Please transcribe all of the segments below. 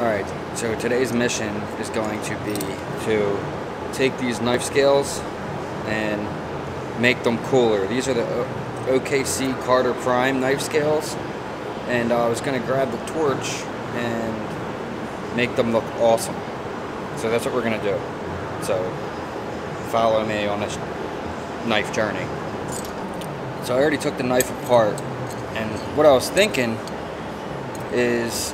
Alright, so today's mission is going to be to take these knife scales and make them cooler. These are the OKC Carter Prime knife scales, and I was going to grab the torch and make them look awesome. So that's what we're going to do. So follow me on this knife journey. So I already took the knife apart, and what I was thinking is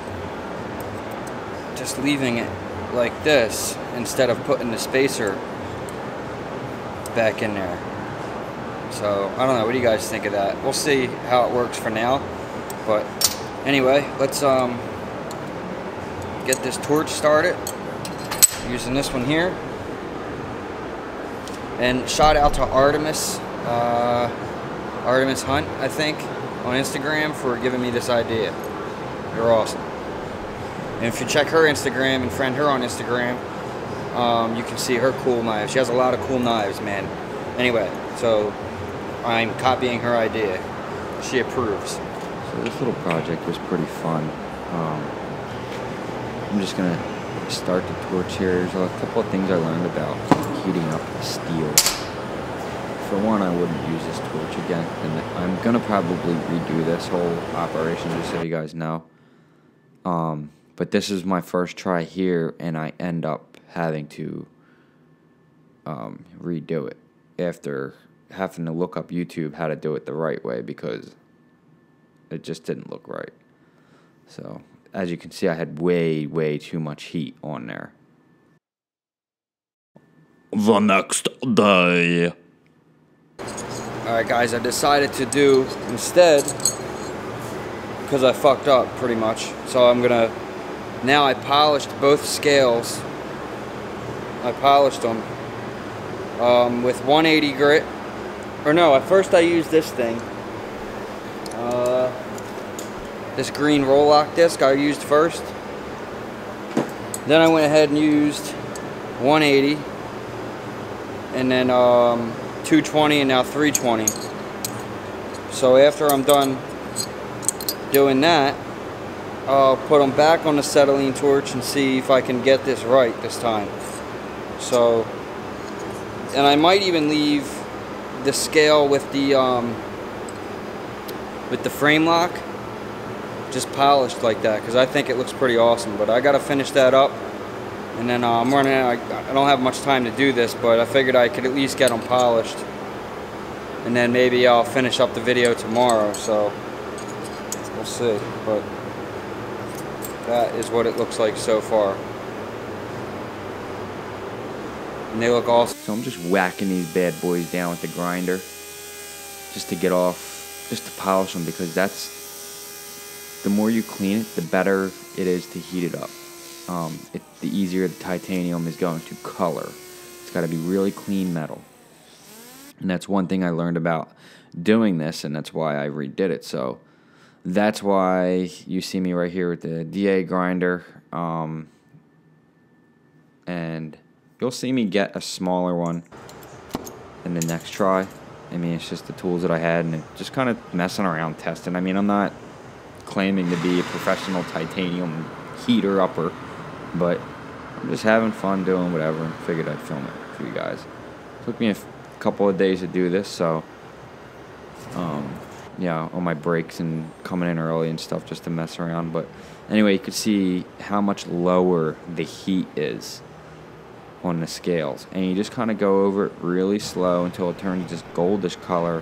just leaving it like this instead of putting the spacer back in there. So I don't know, what do you guys think of that? We'll see how it works for now, but anyway, let's get this torch started using this one here. And shout out to Artemis Hunt, I think, on Instagram for giving me this idea. You're awesome. And if you check her Instagram and friend her on Instagram, you can see her cool knives. She has a lot of cool knives, man. Anyway, so I'm copying her idea. She approves. So this little project was pretty fun. I'm just going to start the torch here. There's a couple of things I learned about heating up steel. For one, I wouldn't use this torch again. And I'm going to probably redo this whole operation just so you guys know. But this is my first try here, and I end up having to redo it after having to look up YouTube how to do it the right way because it just didn't look right. So, as you can see, I had way too much heat on there. The next day. Alright guys, I decided to do instead, because I fucked up pretty much, so I'm gonna, now I polished both scales. I polished them with 180 grit. Or no, at first I used this thing. This green roll lock disc I used first. Then I went ahead and used 180. And then 220 and now 320. So after I'm done doing that, I'll put them back on the acetylene torch and see if I can get this right this time. So, and I might even leave the scale with the frame lock just polished like that, because I think it looks pretty awesome. But I gotta finish that up, and then I'm running out. I don't have much time to do this, but I figured I could at least get them polished, and then maybe I'll finish up the video tomorrow. So we'll see. But that is what it looks like so far. And they look awesome. So I'm just whacking these bad boys down with the grinder just to get off, just to polish them, because that's, the more you clean it, the better it is to heat it up. The easier the titanium is going to color. It's got to be really clean metal. And that's one thing I learned about doing this, and that's why I redid it. So that's why you see me right here with the DA grinder. And you'll see me get a smaller one in the next try. I mean, it's just the tools that I had, and just kind of messing around, testing. I mean, I'm not claiming to be a professional titanium heater upper, but I'm just having fun doing whatever, and figured I'd film it for you guys. It took me a couple of days to do this, so yeah, on my breaks and coming in early and stuff just to mess around. But anyway, you can see how much lower the heat is on the scales, and you just kind of go over it really slow until it turns this goldish color,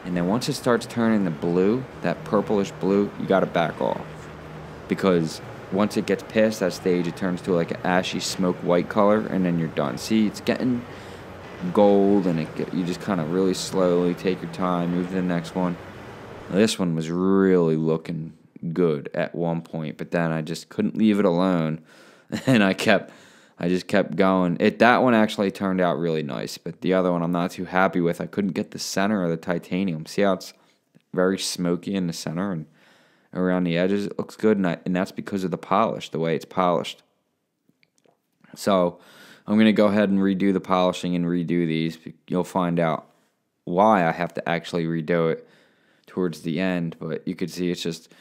and then once it starts turning the blue, that purplish blue, you got to back off, because once it gets past that stage, it turns to like an ashy smoke white color, and then you're done. See, it's getting gold, and you just kind of really slowly take your time, move to the next one. This one was really looking good at one point, but then I just couldn't leave it alone, and I just kept going. That one actually turned out really nice, but the other one I'm not too happy with. I couldn't get the center of the titanium. See how it's very smoky in the center, and around the edges it looks good, and that's because of the polish, the way it's polished. So I'm going to go ahead and redo the polishing and redo these. You'll find out why I have to actually redo it towards the end, but you could see it's just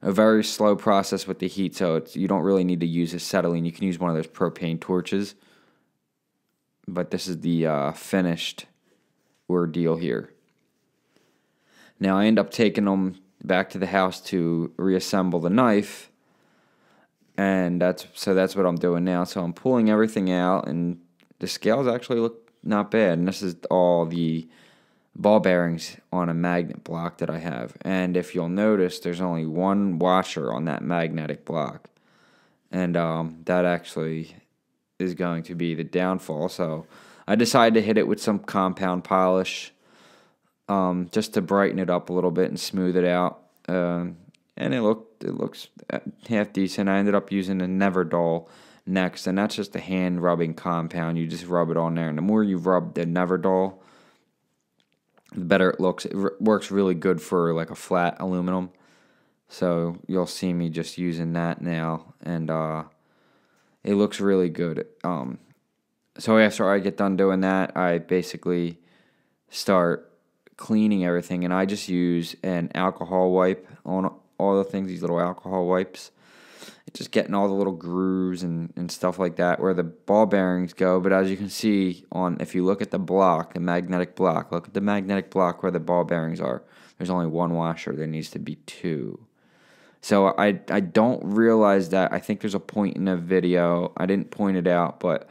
a very slow process with the heat, so you don't really need to use acetylene. You can use one of those propane torches. But this is the finished ordeal here. Now I end up taking them back to the house to reassemble the knife, and that's what I'm doing now. So I'm pulling everything out, and the scales actually look not bad. And this is all the ball bearings on a magnet block that I have. And if you'll notice, there's only one washer on that magnetic block, and that actually is going to be the downfall. So I decided to hit it with some compound polish, just to brighten it up a little bit and smooth it out. And it looks half decent. I ended up using a Never Dull next, and that's just a hand rubbing compound. You just rub it on there, and the more you rub the Never Dull, the better it looks. It works really good for like a flat aluminum. So you'll see me just using that now, and it looks really good. So after I get done doing that, I basically start cleaning everything, and I just use an alcohol wipe on all the things, these little alcohol wipes. Just getting all the little grooves and stuff like that where the ball bearings go. But as you can see, if you look at the block, the magnetic block, look at the magnetic block where the ball bearings are. There's only one washer. There needs to be two. So I don't realize that. I think there's a point in the video. I didn't point it out, but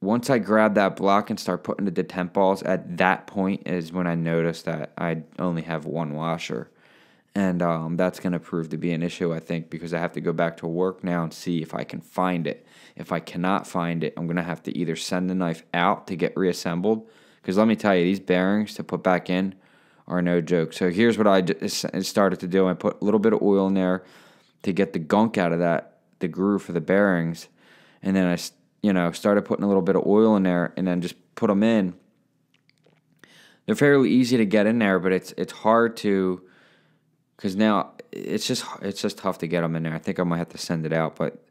once I grab that block and start putting the detent balls, at that point is when I noticed that I only have one washer. And that's going to prove to be an issue, I think, because I have to go back to work now and see if I can find it. If I cannot find it, I'm going to have to either send the knife out to get reassembled, because let me tell you, these bearings to put back in are no joke. So here's what I started to do. I put a little bit of oil in there to get the gunk out of the groove for the bearings. And then I started putting a little bit of oil in there and then just put them in. They're fairly easy to get in there, but it's hard to... because now it's just tough to get them in there. I think I might have to send it out, but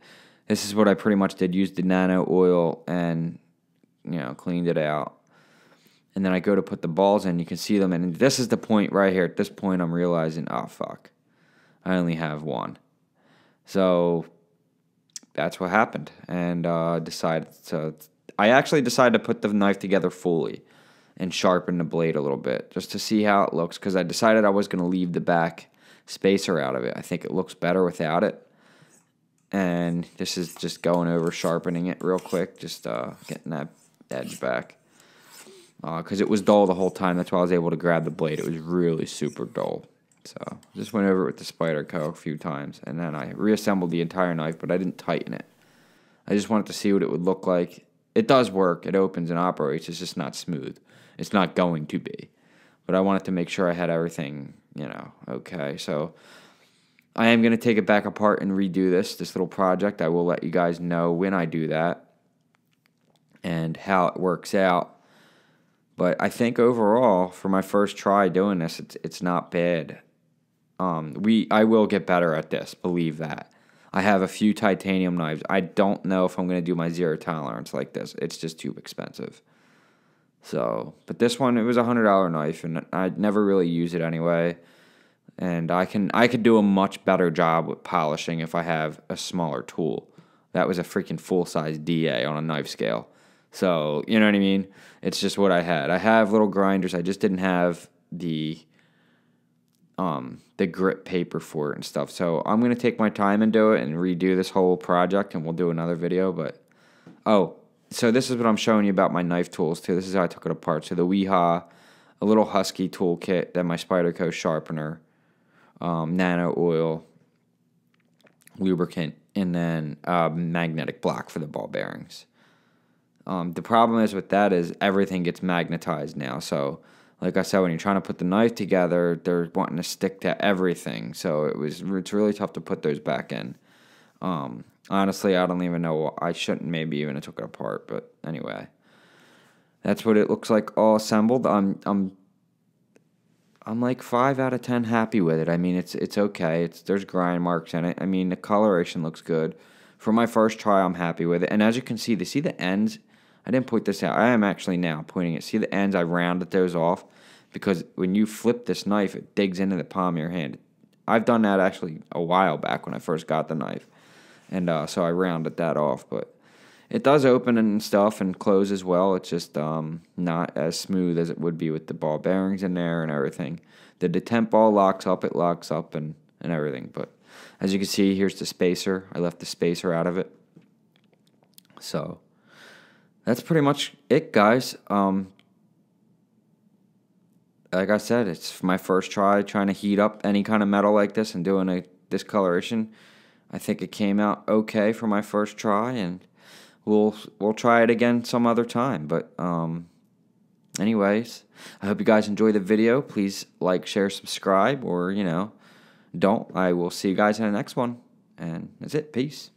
this is what I pretty much did. Used the nano oil and cleaned it out. And then I go to put the balls in. You can see them, and this is the point right here. At this point, I'm realizing, oh fuck, I only have one. So that's what happened, and I actually decided to put the knife together fully and sharpen the blade a little bit just to see how it looks, because I decided I was going to leave the back spacer out of it. I think it looks better without it. And this is just going over sharpening it real quick, just getting that edge back. Because it was dull the whole time. That's why I was able to grab the blade. It was really super dull. So just went over it with the Spyderco a few times. And then I reassembled the entire knife, but I didn't tighten it. I just wanted to see what it would look like. It does work. It opens and operates. It's just not smooth. It's not going to be. But I wanted to make sure I had everything, okay. So I am going to take it back apart and redo this little project. I will let you guys know when I do that and how it works out. But I think overall, for my first try doing this, it's not bad. I will get better at this, believe that. I have a few titanium knives. I don't know if I'm going to do my zero tolerance like this. It's just too expensive. So, but this one, it was a $100 knife, and I'd never really use it anyway. And I could do a much better job with polishing if I have a smaller tool. That was a freaking full-size DA on a knife scale. So, you know what I mean? It's just what I had. I have little grinders. I just didn't have the grit paper for it and stuff. So I'm going to take my time and do it and redo this whole project, and we'll do another video. But, so this is what I'm showing you about my knife tools, too. This is how I took it apart. So the Weehaw, a little Husky toolkit, then my Spyderco sharpener, nano oil, lubricant, and then magnetic block for the ball bearings. The problem is with that is everything gets magnetized now. So, like I said, when you're trying to put the knife together, they're wanting to stick to everything. So it's really tough to put those back in. Honestly, I don't even know. I shouldn't maybe even have took it apart. But anyway, that's what it looks like all assembled. I'm like 5 out of 10 happy with it. I mean, it's okay. There's grind marks in it. I mean, the coloration looks good. For my first try, I'm happy with it. And as you can see, the ends. I didn't point this out. I am actually now pointing it. See the ends? I rounded those off because when you flip this knife, it digs into the palm of your hand. I've done that actually a while back when I first got the knife. And so I rounded that off. But it does open and stuff and close as well. It's just not as smooth as it would be with the ball bearings in there and everything. The detent ball locks up, it locks up and everything. But as you can see, here's the spacer. I left the spacer out of it. So that's pretty much it, guys. Like I said, it's my first try trying to heat up any kind of metal like this and doing a discoloration. I think it came out okay for my first try, and we'll try it again some other time. But anyways, I hope you guys enjoy the video. Please like, share, subscribe, or don't. I will see you guys in the next one. And that's it. Peace.